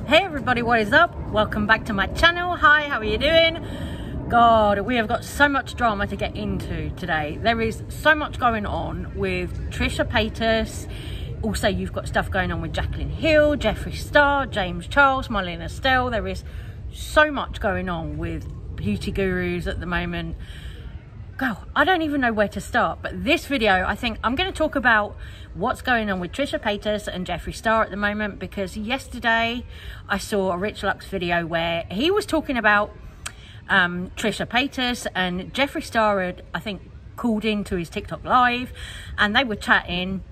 Hey everybody, what is up? Welcome back to my channel. Hi, how are you doing? God, we have got so much drama to get into today. There is so much going on with Trisha Paytas. Also, you've got stuff going on with Jaclyn Hill, Jeffree Star, James Charles, Marlene Estelle. There is so much going on with beauty gurus at the moment. Go, I don't even know where to start, but this video, I think I'm going to talk about what's going on with Trisha Paytas and Jeffree Star at the moment, because yesterday I saw a Rich Lux video where he was talking about Trisha Paytas, and Jeffree Star had, I think, called into his TikTok live and they were chatting,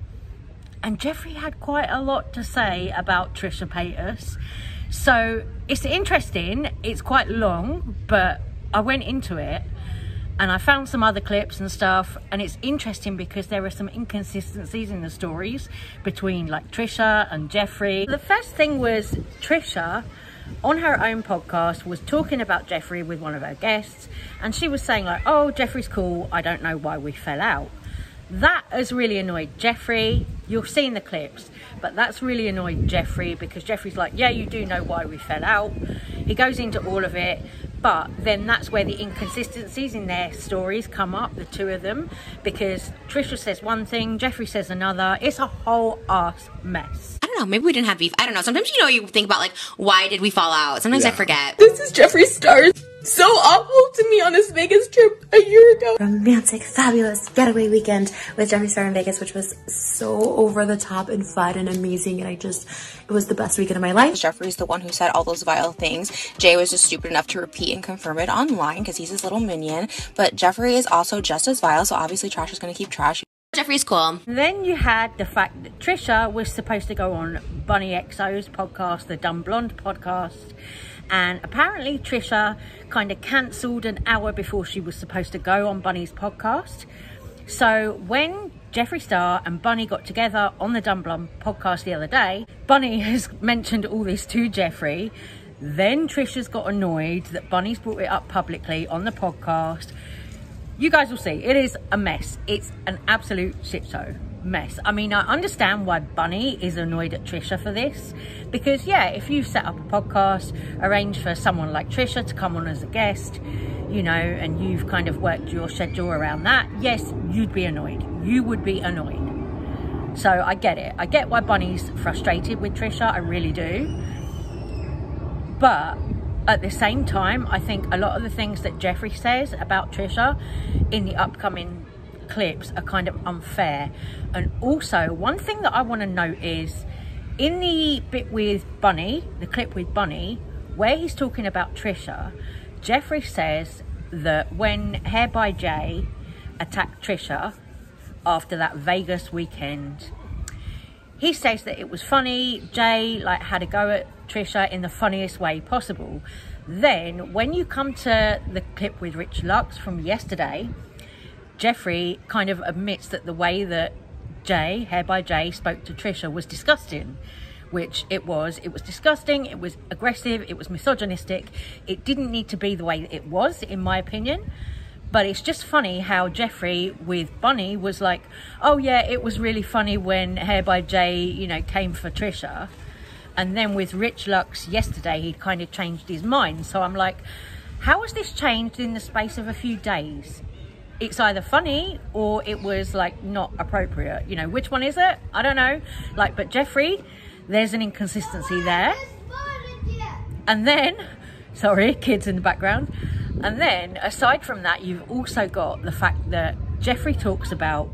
and Jeffree had quite a lot to say about Trisha Paytas. So it's interesting, it's quite long, but I went into it and I found some other clips and stuff, and it's interesting because there are some inconsistencies in the stories between like Trisha and Jeffree. The first thing was Trisha on her own podcast was talking about Jeffree with one of her guests, and she was saying like, oh, Jeffree's cool, I don't know why we fell out. That has really annoyed Jeffree. You'll see in the clips, but that's really annoyed Jeffree because Jeffree's like, yeah, you do know why we fell out. He goes into all of it, but then that's where the inconsistencies in their stories come up, the two of them, because Trisha says one thing, Jeffree says another. It's a whole ass mess. I don't know, maybe we didn't have beef. I don't know. Sometimes, you think about like, why did we fall out? Sometimes I forget. This is Jeffree Star. So awful to me on this Vegas trip a year ago. Romantic, fabulous getaway weekend with Jeffree Star in Vegas, which was so over the top and fun and amazing. And it was the best weekend of my life. Jeffree's the one who said all those vile things. Jay was just stupid enough to repeat and confirm it online because he's his little minion. But Jeffree is also just as vile, so obviously trash is going to keep trash. Jeffree's cool. Then you had the fact that Trisha was supposed to go on Bunny XO's podcast, the Dumb Blonde podcast, and apparently Trisha kind of cancelled an hour before she was supposed to go on Bunny's podcast. So when Jeffree Star and Bunny got together on the Dumb Blonde podcast the other day, Bunny has mentioned all this to Jeffree. Then Trisha's got annoyed that Bunny's brought it up publicly on the podcast. You guys will see, it is a mess. It's an absolute shit show mess. I mean, I understand why Bunny is annoyed at Trisha for this, because yeah, if you set up a podcast, arrange for someone like Trisha to come on as a guest, and you've kind of worked your schedule around that, yes, you'd be annoyed. You would be annoyed. So I get it. I get why Bunny's frustrated with Trisha, I really do. But at the same time, I think a lot of the things that Jeffree says about Trisha in the upcoming clips are kind of unfair. And also, one thing that I want to note is in the bit with Bunny, the clip with Bunny, where he's talking about Trisha, Jeffree says that when Hair by Jay attacked Trisha after that Vegas weekend, he says that it was funny. Jay had a go at Trisha in the funniest way possible. Then when you come to the clip with Rich Lux from yesterday, Jeffree kind of admits that the way that Jay, Hair by Jay, spoke to Trisha was disgusting, which it was. It was disgusting, it was aggressive, it was misogynistic. It didn't need to be the way that it was, in my opinion. But it's just funny how Jeffree with Bunny was like, oh yeah, it was really funny when Hair by Jay, came for Trisha. And then with Rich Lux yesterday, he kind of changed his mind. So I'm like, how has this changed in the space of a few days? It's either funny or it was not appropriate. Which one is it? I don't know. But Jeffree, there's an inconsistency there. And then, sorry, kids in the background. And then, aside from that, you've also got the fact that Jeffree talks about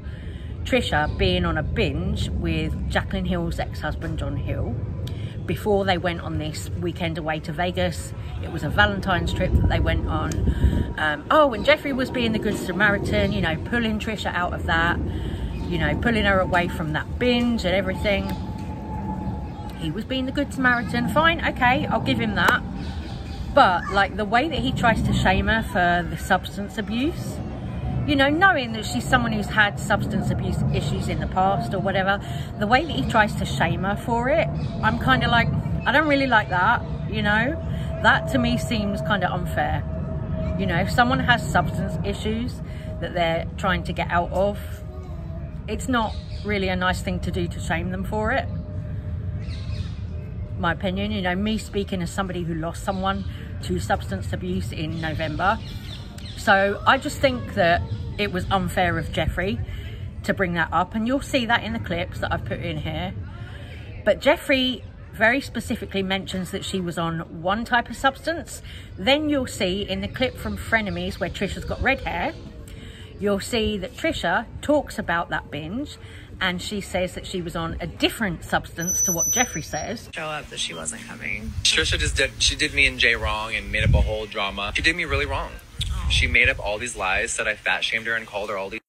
Trisha being on a binge with Jaclyn Hill's ex-husband, John Hill, before they went on this weekend away to Vegas. It was a Valentine's trip that they went on. And Jeffree was being the good Samaritan, pulling Trisha out of that, pulling her away from that binge and everything. He was being the good Samaritan. Fine, okay, I'll give him that. But the way that he tries to shame her for the substance abuse, knowing that she's someone who's had substance abuse issues in the past or whatever, the way that he tries to shame her for it, I'm kind of I don't really like that, That to me seems kind of unfair. If someone has substance issues that they're trying to get out of, it's not really a nice thing to do to shame them for it. my opinion. You know, me speaking as somebody who lost someone to substance abuse in November. So I just think that it was unfair of Jeffree to bring that up, and you'll see that in the clips that I've put in here. But Jeffree very specifically mentions that she was on one type of substance. Then you'll see in the clip from Frenemies where Trisha's got red hair, you'll see that Trisha talks about that binge, and she says that she was on a different substance to what Jeffree says. Show up that she wasn't coming. Trisha she did me and Jay wrong and made up a whole drama. She did me really wrong. She made up all these lies, said I fat shamed her and called her all these.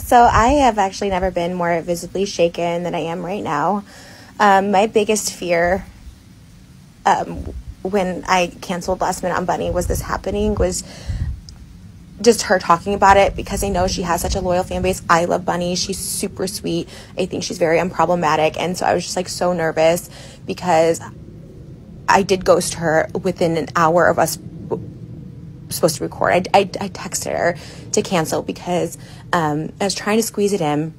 So I have actually never been more visibly shaken than I am right now. My biggest fear when I canceled last minute on Bunny was this happening, was just her talking about it, because I know she has such a loyal fan base. I love Bunny. She's super sweet. I think she's very unproblematic. And so I was just like so nervous, because I did ghost her within an hour of us supposed to record. I texted her to cancel because I was trying to squeeze it in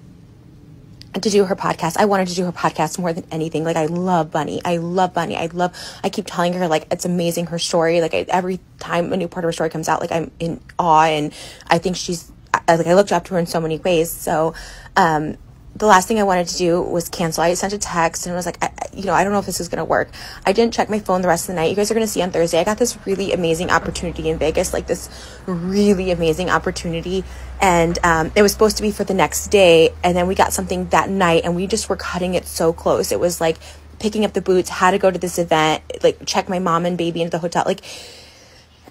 to do her podcast. I wanted to do her podcast more than anything. Like, I love Bunny. I keep telling her, like, it's amazing, her story. Like, every time a new part of her story comes out, like, I'm in awe, and I think I looked up to her in so many ways. So the last thing I wanted to do was cancel. I sent a text and was like, I don't know if this is going to work. I didn't check my phone the rest of the night. You guys are going to see on Thursday, I got this really amazing opportunity in Vegas, like this really amazing opportunity. And it was supposed to be for the next day. And then we got something that night, and we just were cutting it so close. It was like picking up the boots, had to go to this event, like check my mom and baby into the hotel. Like,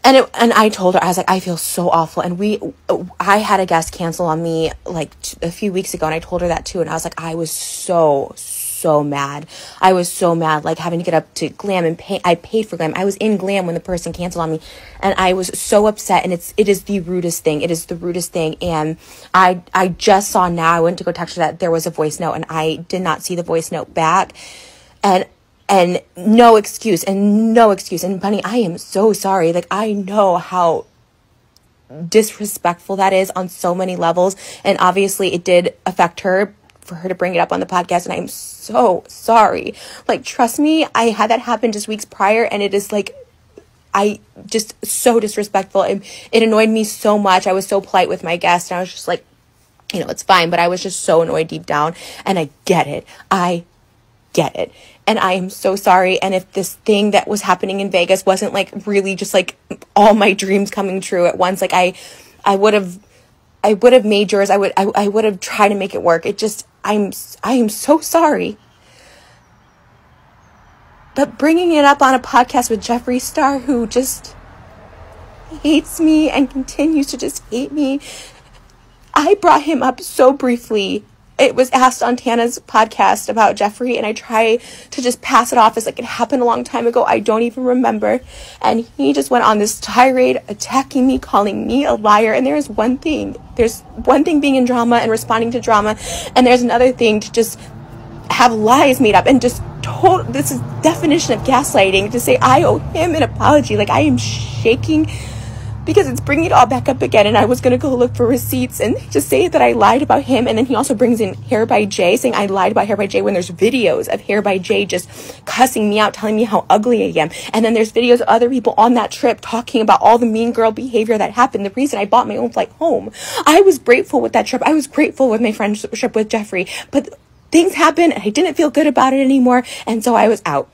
and I told her, I was like, I feel so awful. And I had a guest cancel on me like a few weeks ago, and I told her that too. And I was like, I was so mad. I was so mad, like having to get up to Glam and pay. I paid for Glam. I was in Glam when the person canceled on me, and I was so upset. And it is the rudest thing. It is the rudest thing. And I just saw now, I went to go text her that there was a voice note, and I did not see the voice note back. And no excuse. And Bunny, I am so sorry. Like, I know how disrespectful that is on so many levels. And obviously it did affect her, for her to bring it up on the podcast. And I'm so sorry. Like, trust me, I had that happen just weeks prior, and it is like, just so disrespectful. It annoyed me so much. I was so polite with my guest, and I was just like, it's fine. But I was just so annoyed deep down, and I get it. And I am so sorry. And if this thing that was happening in Vegas wasn't like really just like all my dreams coming true at once, like I would have made yours. I would have tried to make it work. I am so sorry. But bringing it up on a podcast with Jeffree Star, who just hates me and continues to just hate me. I brought him up so briefly. It was asked on Tana's podcast about Jeffree, and I try to just pass it off as like it happened a long time ago. I don't even remember. And he just went on this tirade, attacking me, calling me a liar. And there's one thing being in drama and responding to drama, and there's another thing to just have lies made up and just this is definition of gaslighting, to say I owe him an apology. Like, I am shaking, because it's bringing it all back up again. And I was going to go look for receipts and just say that I lied about him. And then he also brings in Hair by Jay, saying I lied about Hair by Jay, when there's videos of Hair by Jay just cussing me out, telling me how ugly I am. And then there's videos of other people on that trip talking about all the mean girl behavior that happened. The reason I bought my own flight home. I was grateful with that trip. I was grateful with my friendship with Jeffree. But things happened, and I didn't feel good about it anymore. And so I was out.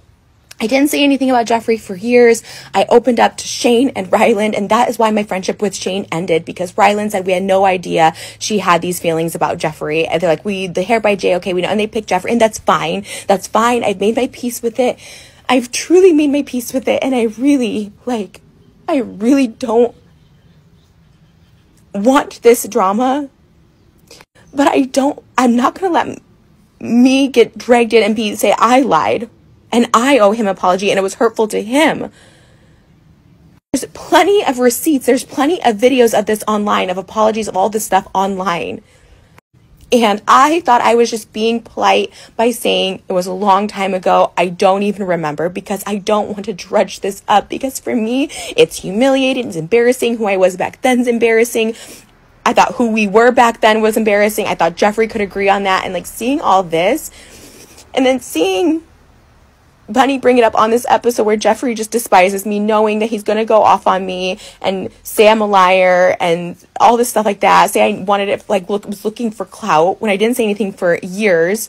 I didn't say anything about Jeffree for years. I opened up to Shane and Ryland, and that is why my friendship with Shane ended, because Ryland said we had no idea she had these feelings about Jeffree. And they're like, the Hair by Jay, okay, we know. And they picked Jeffree, and that's fine. That's fine. I've made my peace with it. I've truly made my peace with it. And I really don't want this drama. But I'm not going to let me get dragged in and say I lied. And I owe him an apology, and it was hurtful to him. There's plenty of receipts. There's plenty of videos of this online, of apologies, of all this stuff online. And I thought I was just being polite by saying it was a long time ago. I don't even remember, because I don't want to drudge this up. Because for me, it's humiliating. It's embarrassing. Who I was back then is embarrassing. I thought who we were back then was embarrassing. I thought Jeffree could agree on that. And like seeing all this, and then seeing Bunny bring it up on this episode where Jeffree just despises me, knowing that he's going to go off on me and say I'm a liar and all this stuff like that. Say I wanted it, like, was looking for clout when I didn't say anything for years.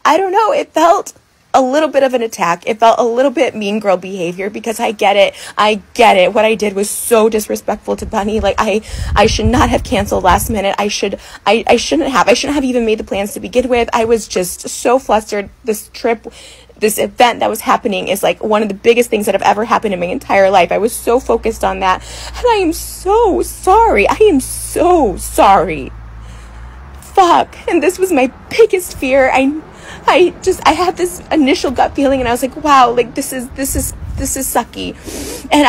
I don't know. It felt a little bit of an attack. It felt a little bit mean girl behavior, because I get it. What I did was so disrespectful to Bunny. Like, I should not have canceled last minute. I shouldn't have even made the plans to begin with. I was just so flustered. This event that was happening is like one of the biggest things that have ever happened in my entire life. I was so focused on that, and I am so sorry. I am so sorry. Fuck. And this was my biggest fear. I had this initial gut feeling, and I was like, wow, like this is sucky. And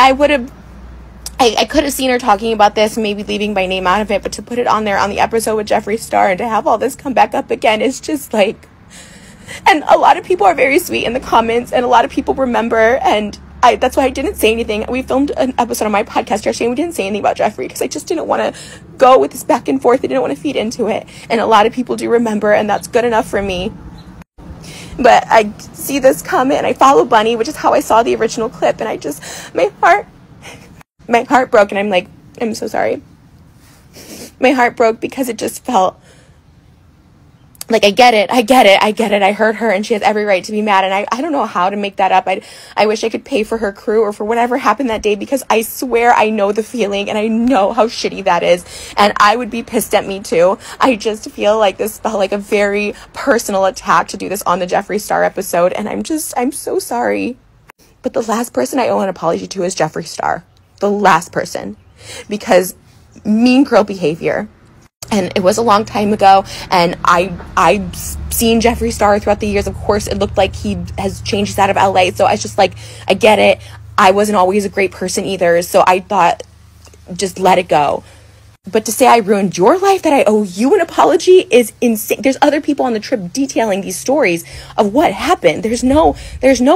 I could have seen her talking about this, maybe leaving my name out of it, but to put it on there on the episode with Jeffree Star and to have all this come back up again is just like, and a lot of people are very sweet in the comments, and a lot of people remember, and that's why I didn't say anything. We filmed an episode on my podcast yesterday, and we didn't say anything about Jeffree because I just didn't want to go with this back and forth. I didn't want to feed into it, and a lot of people do remember, and that's good enough for me. But I see this comment, and I follow Bunny, which is how I saw the original clip, and my heart broke, and I'm like, I'm so sorry. My heart broke because it just felt like, I get it. I hurt her, and she has every right to be mad, and I don't know how to make that up. I wish I could pay for her crew or for whatever happened that day, because I swear I know the feeling, and I know how shitty that is, and I would be pissed at me too. I just feel like this felt like a very personal attack to do this on the Jeffree Star episode, and I'm so sorry. But the last person I owe an apology to is Jeffree Star. The last person. Because mean girl behavior. And it was a long time ago, and I've seen Jeffree Star throughout the years. Of course, it looked like he has changed out of LA, so I was just like, I get it. I wasn't always a great person either, so I thought, just let it go. But to say I ruined your life, that I owe you an apology, is insane. There's other people on the trip detailing these stories of what happened. There's no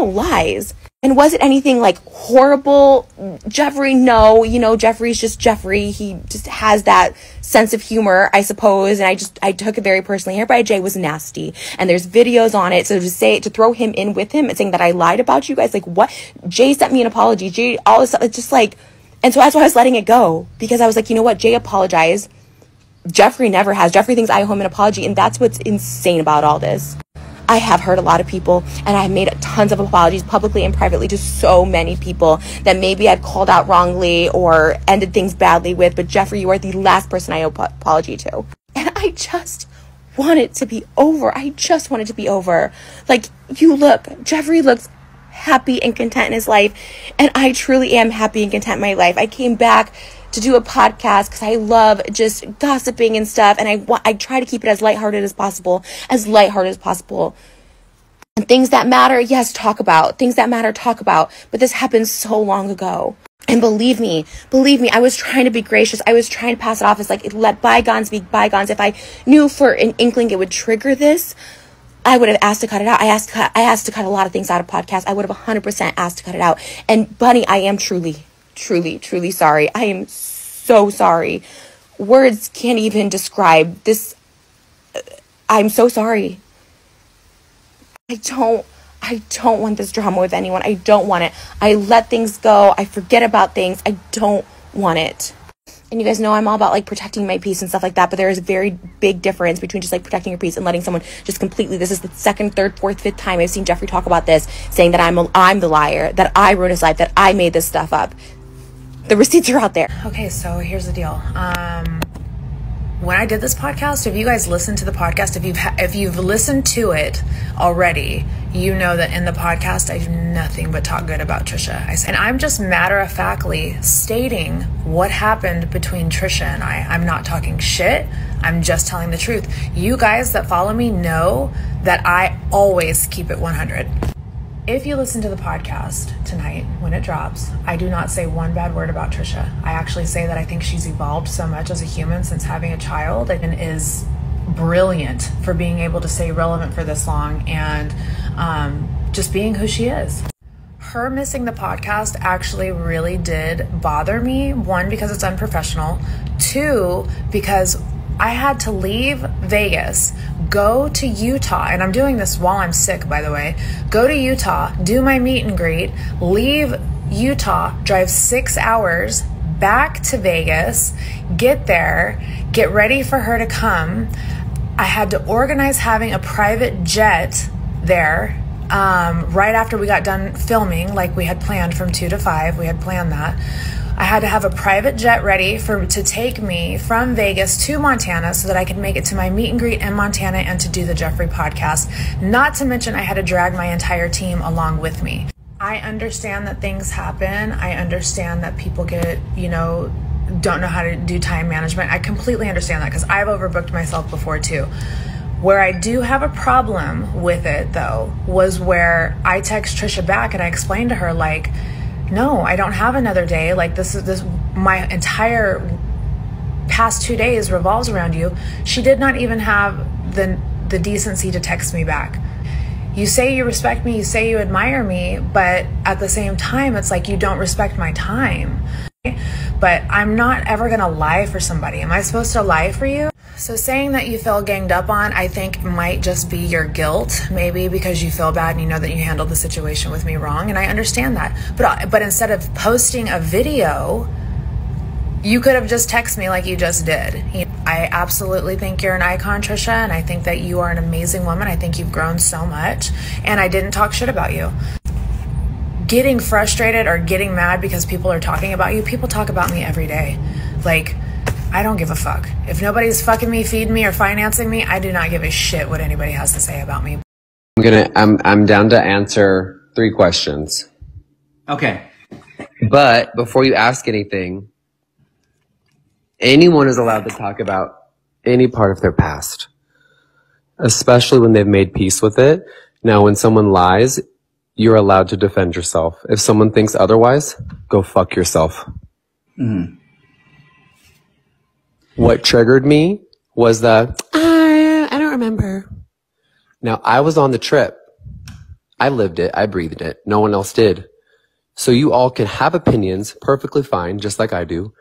lies. And was it anything like horrible? Jeffree, no. You know, Jeffree's just Jeffree. He just has that sense of humor, I suppose. And I took it very personally. Hair by Jay was nasty, and there's videos on it. So to throw him in with him and saying that I lied about you guys, like, what? Jay sent me an apology. Jay, all this stuff. It's just like, and so that's why I was letting it go, because I was like, you know what? Jay apologized. Jeffree never has. Jeffree thinks I owe him an apology, and that's what's insane about all this. I have hurt a lot of people, and I've made tons of apologies publicly and privately to so many people that maybe I've called out wrongly or ended things badly with, but Jeffree, you are the last person I owe apology to. And I just want it to be over. I just want it to be over. Like, Jeffree looks happy and content in his life, and I truly am happy and content in my life. I came back to do a podcast because I love just gossiping and stuff, and I try to keep it as lighthearted as possible. And things that matter, yes, talk about. Things that matter, talk about. But this happened so long ago. And believe me, I was trying to be gracious. I was trying to pass it off as like, let bygones be bygones. If I knew for an inkling it would trigger this, I would have asked to cut it out. I asked to cut a lot of things out of podcasts. I would have 100% asked to cut it out. And Bunny, I am truly sorry. I am so sorry. Words can't even describe this. I'm so sorry. I don't want this drama with anyone. I don't want it. I let things go. I forget about things. I don't want it. And you guys know I'm all about like protecting my peace and stuff like that, but there is a very big difference between just like protecting your peace and letting someone just completely, this is the second, third, fourth, fifth time I've seen Jeffree talk about this, saying that I'm the liar, that I ruined his life, that I made this stuff up. The receipts are out there. Okay, so here's the deal. When I did this podcast, if you guys listened to the podcast, if you've listened to it already, you know that in the podcast I do nothing but talk good about Trisha. And I'm just matter-of-factly stating what happened between Trisha and I. I'm not talking shit. I'm just telling the truth. You guys that follow me know that I always keep it 100. If you listen to the podcast tonight when it drops, I do not say one bad word about Trisha. I actually say that I think she's evolved so much as a human since having a child and is brilliant for being able to stay relevant for this long and just being who she is. Her missing the podcast actually really did bother me. One, because it's unprofessional. Two, because I had to leave Vegas, go to Utah, and I'm doing this while I'm sick, by the way. Go to Utah, do my meet and greet, leave Utah, drive 6 hours back to Vegas, get there, get ready for her to come. I had to organize having a private jet there right after we got done filming, like we had planned from 2 to 5. We had planned that. I had to have a private jet ready to take me from Vegas to Montana so that I could make it to my meet and greet in Montana and to do the Jeffree podcast. Not to mention I had to drag my entire team along with me. I understand that things happen. I understand that people get, don't know how to do time management. I completely understand that because I've overbooked myself before too. Where I do have a problem with it though was where I text Trisha back and I explained to her like, no, I don't have another day. Like this my entire past 2 days revolves around you. She did not even have the decency to text me back. You say you respect me, you say you admire me, but at the same time, it's like you don't respect my time. But I'm not ever gonna lie for somebody. Am I supposed to lie for you? So saying that you feel ganged up on, I think might just be your guilt, maybe because you feel bad and you know that you handled the situation with me wrong, and I understand that. But instead of posting a video, you could have just texted me like you just did. I absolutely think you're an icon, Trisha, and I think that you are an amazing woman. I think you've grown so much, and I didn't talk shit about you. Getting frustrated or getting mad because people are talking about you, people talk about me every day. Like, I don't give a fuck. If nobody's fucking me, feeding me, or financing me, I do not give a shit what anybody has to say about me. I'm down to answer 3 questions. Okay. But before you ask anything, anyone is allowed to talk about any part of their past, especially when they've made peace with it. Now, when someone lies, you're allowed to defend yourself. If someone thinks otherwise, go fuck yourself. Mm-hmm. What triggered me was I don't remember. Now, I was on the trip. I lived it. I breathed it. No one else did. So you all can have opinions, perfectly fine, just like I do,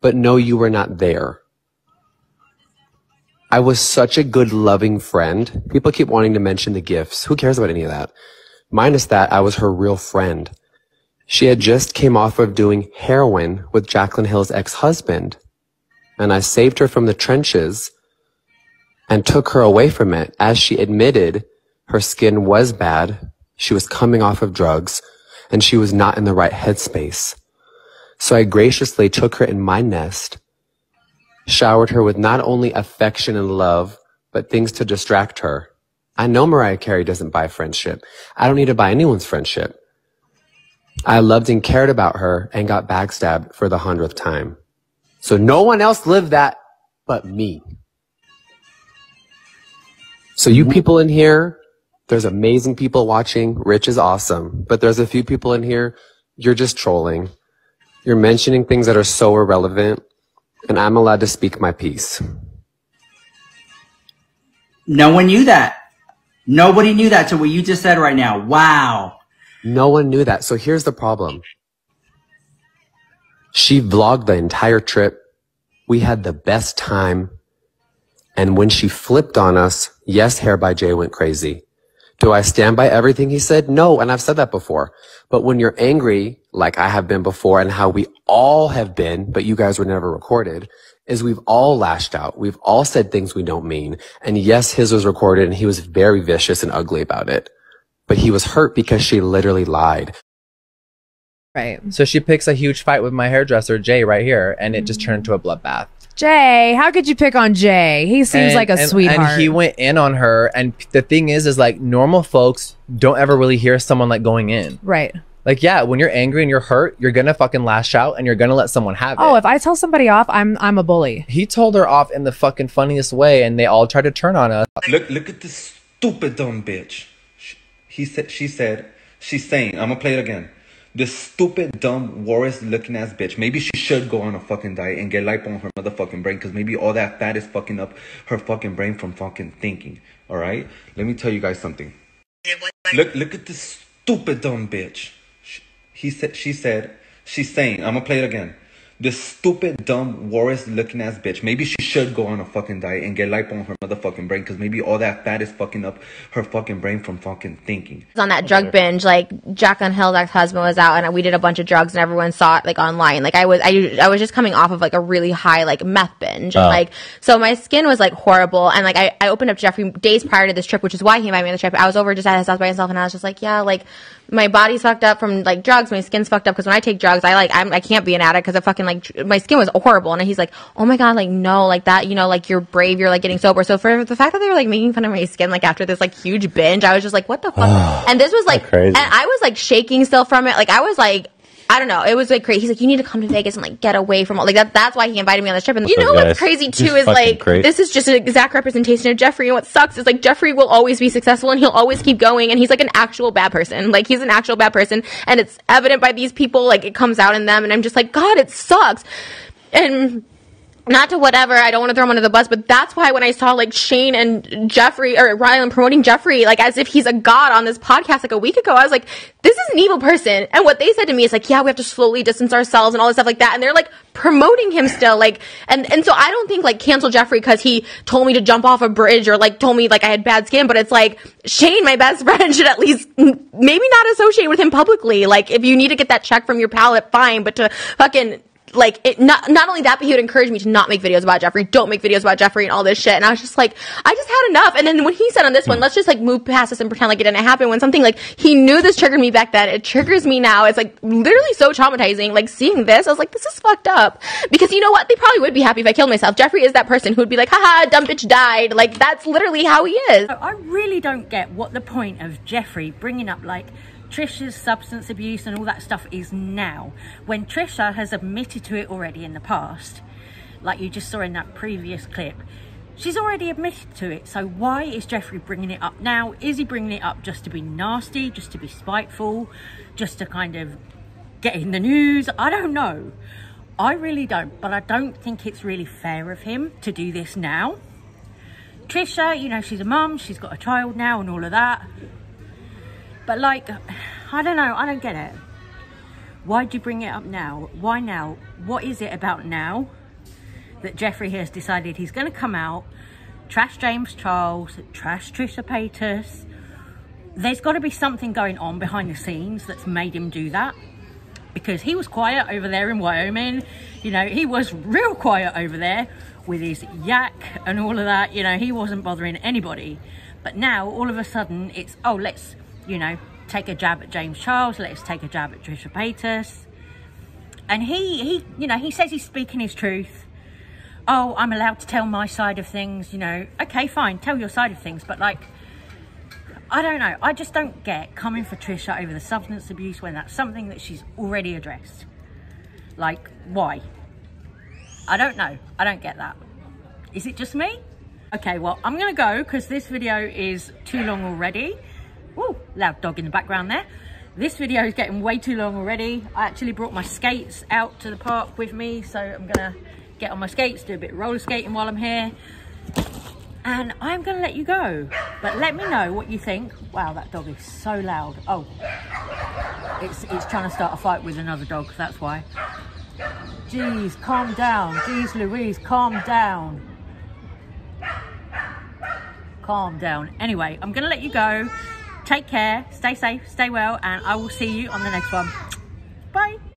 but no, you were not there. I was such a good, loving friend. People keep wanting to mention the gifts. Who cares about any of that? Minus that, I was her real friend. She had just came off of doing heroin with Jaclyn Hill's ex-husband. And I saved her from the trenches and took her away from it. As she admitted, her skin was bad. She was coming off of drugs and she was not in the right headspace. So I graciously took her in my nest, showered her with not only affection and love, but things to distract her. I know Mariah Carey doesn't buy friendship. I don't need to buy anyone's friendship. I loved and cared about her and got backstabbed for the 100th time. So no one else lived that but me. So you people in here, there's amazing people watching. Rich is awesome. But there's a few people in here, you're just trolling. You're mentioning things that are so irrelevant. And I'm allowed to speak my piece. No one knew that. Nobody knew that to what you just said right now. Wow. No one knew that. So here's the problem. She vlogged the entire trip. We had the best time. And when she flipped on us, yes, Hair by Jay went crazy. Do I stand by everything he said? No, and I've said that before. But when you're angry, like I have been before, and how we all have been, but you guys were never recorded, is we've all lashed out. We've all said things we don't mean. And yes, his was recorded, and he was very vicious and ugly about it. But he was hurt because she literally lied. Right. So she picks a huge fight with my hairdresser, Jay, right here, and it just turned into a bloodbath. Jay, how could you pick on Jay? He seems like a sweetheart. And he went in on her. And the thing is like normal folks don't ever really hear someone like going in. Right. Like, yeah, when you're angry and you're hurt, you're going to fucking lash out and you're going to let someone have it. Oh, if I tell somebody off, I'm a bully. He told her off in the fucking funniest way and they all tried to turn on us. Look at this stupid dumb bitch. She's saying, I'm going to play it again. This stupid, dumb, worse looking ass bitch. Maybe she should go on a fucking diet and get lipo on her motherfucking brain because maybe all that fat is fucking up her fucking brain from fucking thinking. Alright? Let me tell you guys something. Look at this stupid, dumb bitch. She's saying, I'm gonna play it again. This stupid, dumb, Warris-looking ass bitch. Maybe she should go on a fucking diet and get lipo on her motherfucking brain, because maybe all that fat is fucking up her fucking brain from fucking thinking. On that drug binge, like Jacqueline Hill's ex-husband was out, and we did a bunch of drugs, and everyone saw it like online. Like I was just coming off of like a really high like meth binge, and like so my skin was like horrible. And like I opened up Jeffree days prior to this trip, which is why he invited me on the trip. I was over just at his house by myself, and I was just like, yeah, like my body's fucked up from like drugs, my skin's fucked up because when I take drugs, I can't be an addict because I fucking like my skin was horrible. And he's like, oh my god, like no, like that, you know, like you're brave, you're like getting sober. So for the fact that they were like making fun of my skin like after this like huge binge, I was just like, what the fuck? And this was like crazy. And I was like shaking still from it. Like I was like, I don't know. It was like crazy. He's like, you need to come to Vegas and like get away from all like that. That's why he invited me on this trip. And you know what's crazy too is like this is just an exact representation of Jeffree. And what sucks is like Jeffree will always be successful and he'll always keep going. And he's like an actual bad person. Like he's an actual bad person, and it's evident by these people. Like it comes out in them, and I'm just like, God, it sucks. And not to whatever, I don't want to throw him under the bus, but that's why when I saw like Shane and Jeffree or Rylan promoting Jeffree like as if he's a god on this podcast like a week ago, I was like, this is an evil person. And what they said to me is like, yeah, we have to slowly distance ourselves and all this stuff like that. And they're like promoting him still, like, and so I don't think like cancel Jeffree because he told me to jump off a bridge or like told me like I had bad skin, but it's like Shane, my best friend, should at least maybe not associate with him publicly. Like if you need to get that check from your palate, fine, but to fucking like it, not only that, but he would encourage me to not make videos about Jeffree, don't make videos about Jeffree and all this shit. And I was just like, I just had enough. And then when he said on this one, let's just like move past this and pretend like it didn't happen, when something like he knew this triggered me back then, it triggers me now. It's like literally so traumatizing. Like seeing this, I was like, this is fucked up. Because you know what? They probably would be happy if I killed myself. Jeffree is that person who would be like, haha, dumb bitch died. Like that's literally how he is. I really don't get what the point of Jeffree bringing up like Trisha's substance abuse and all that stuff is now, when Trisha has admitted to it already in the past, like you just saw in that previous clip. She's already admitted to it, so why is Jeffree bringing it up now? Is he bringing it up just to be nasty, just to be spiteful, just to kind of get in the news? I don't know. I really don't, but I don't think it's really fair of him to do this now. Trisha, you know, she's a mum, she's got a child now and all of that. But like, I don't know, I don't get it. Why'd you bring it up now? Why now? What is it about now that Jeffree has decided he's going to come out, trash James Charles, trash Trisha Paytas? There's got to be something going on behind the scenes that's made him do that. Because he was quiet over there in Wyoming. You know, he was real quiet over there with his yak and all of that. You know, he wasn't bothering anybody. But now, all of a sudden, it's, oh, let's, you know, take a jab at James Charles, let's take a jab at Trisha Paytas. And he you know, he says he's speaking his truth. Oh, I'm allowed to tell my side of things, you know. Okay, fine, tell your side of things, but like, I don't know, I just don't get coming for Trisha over the substance abuse when that's something that she's already addressed. Like, why? I don't know, I don't get that. Is it just me? Okay, well, I'm gonna go because this video is too long already. Woo, loud dog in the background there. This video is getting way too long already. I actually brought my skates out to the park with me, so I'm gonna get on my skates, do a bit of roller skating while I'm here, and I'm gonna let you go. But let me know what you think. Wow, that dog is so loud. Oh, it's trying to start a fight with another dog, that's why. Jeez, calm down. Jeez Louise, calm down. Calm down. Anyway, I'm gonna let you go. Take care, stay safe, stay well, and I will see you on the next one. Bye.